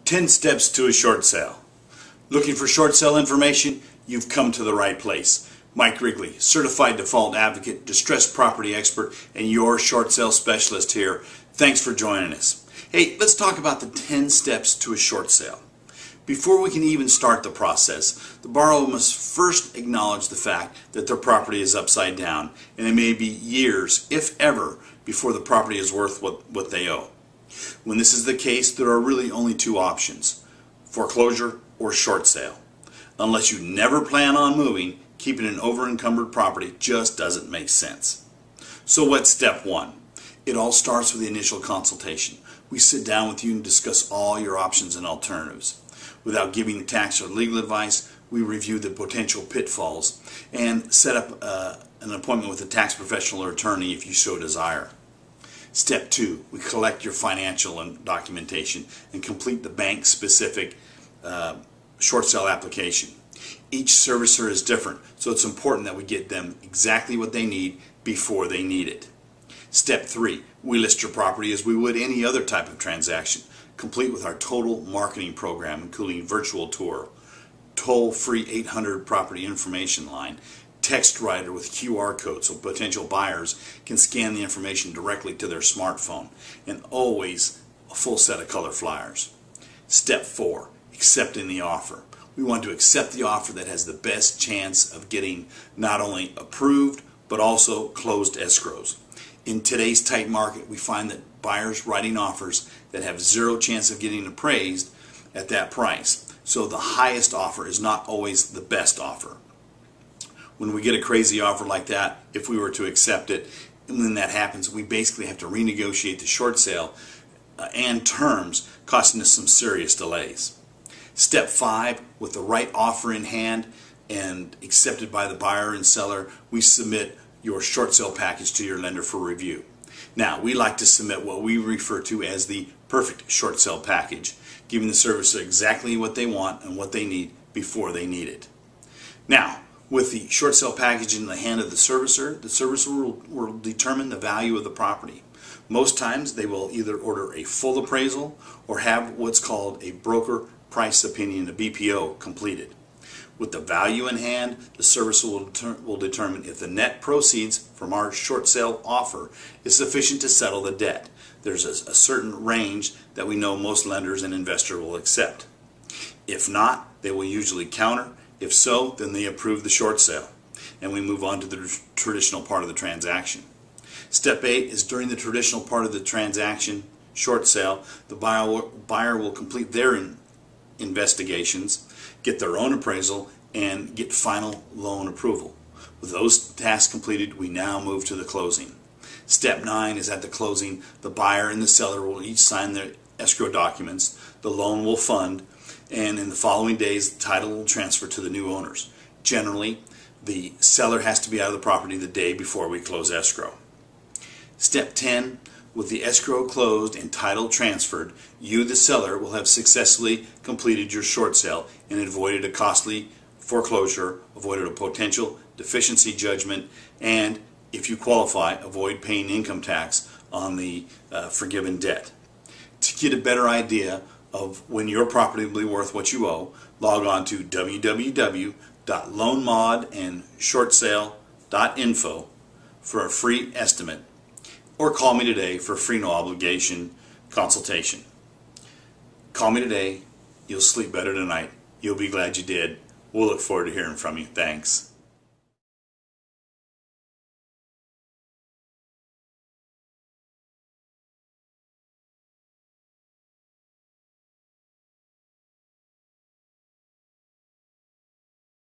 10 steps to a short sale. Looking for short sale information? You've come to the right place. Mike Rigley, Certified Default Advocate, distressed property expert, and your short sale specialist here. Thanks for joining us. Hey, let's talk about the 10 steps to a short sale. Before we can even start the process, the borrower must first acknowledge the fact that their property is upside down, and it may be years, if ever, before the property is worth what they owe. When this is the case, there are really only two options: foreclosure or short sale. Unless you never plan on moving, keeping an over-encumbered property just doesn't make sense. So what's step one? It all starts with the initial consultation. We sit down with you and discuss all your options and alternatives. Without giving tax or legal advice, we review the potential pitfalls and set up an appointment with a tax professional or attorney if you so desire. Step two, we collect your financial and documentation and complete the bank-specific short sale application. Each servicer is different, so it's important that we get them exactly what they need before they need it. Step three, we list your property as we would any other type of transaction, complete with our total marketing program, including virtual tour, toll-free 800 property information line, text writer with QR codes so potential buyers can scan the information directly to their smartphone, and always a full set of color flyers. Step four, accepting the offer. We want to accept the offer that has the best chance of getting not only approved but also closed escrows. In today's tight market, we find that buyers writing offers that have zero chance of getting appraised at that price. So the highest offer is not always the best offer. When we get a crazy offer like that, if we were to accept it, and when that happens, we basically have to renegotiate the short sale and terms, costing us some serious delays. Step five, with the right offer in hand and accepted by the buyer and seller, we submit your short sale package to your lender for review. Now, we like to submit what we refer to as the perfect short sale package, giving the servicer exactly what they want and what they need before they need it. Now, with the short sale package in the hand of the servicer will determine the value of the property. Most times they will either order a full appraisal or have what's called a broker price opinion, a BPO, completed. With the value in hand, the servicer will determine if the net proceeds from our short sale offer is sufficient to settle the debt. There's a certain range that we know most lenders and investors will accept. If not, they will usually counter. If so, then they approve the short sale, and we move on to the traditional part of the transaction. Step 8 is during the traditional part of the transaction, short sale, the buyer will complete their investigations, get their own appraisal, and get final loan approval. With those tasks completed, we now move to the closing. Step 9 is at the closing, the buyer and the seller will each sign their escrow documents, the loan will fund, and in the following days the title will transfer to the new owners. Generally, the seller has to be out of the property the day before we close escrow. Step 10, with the escrow closed and title transferred, you, the seller, will have successfully completed your short sale and avoided a costly foreclosure, avoided a potential deficiency judgment, and, if you qualify, avoid paying income tax on the forgiven debt. To get a better idea of when your property will be worth what you owe, log on to www.loanmodandshortsale.info for a free estimate, or call me today for a free no obligation consultation. Call me today. You'll sleep better tonight. You'll be glad you did. We'll look forward to hearing from you. Thanks.